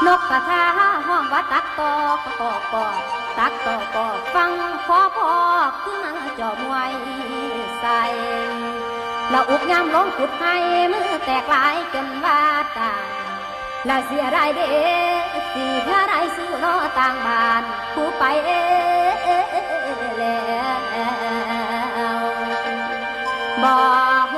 นกกระทาห้องว่าตักตอกตอกปอตักตอกปอฟังพอพอคือมันจอมไว้ใส่แล้วอุกยำลงขุดให้มือแตกหลายจนว่าตายและเสียรายเด้เสียรายสู้นอต่างบ้านผู้ไปแล้วบอก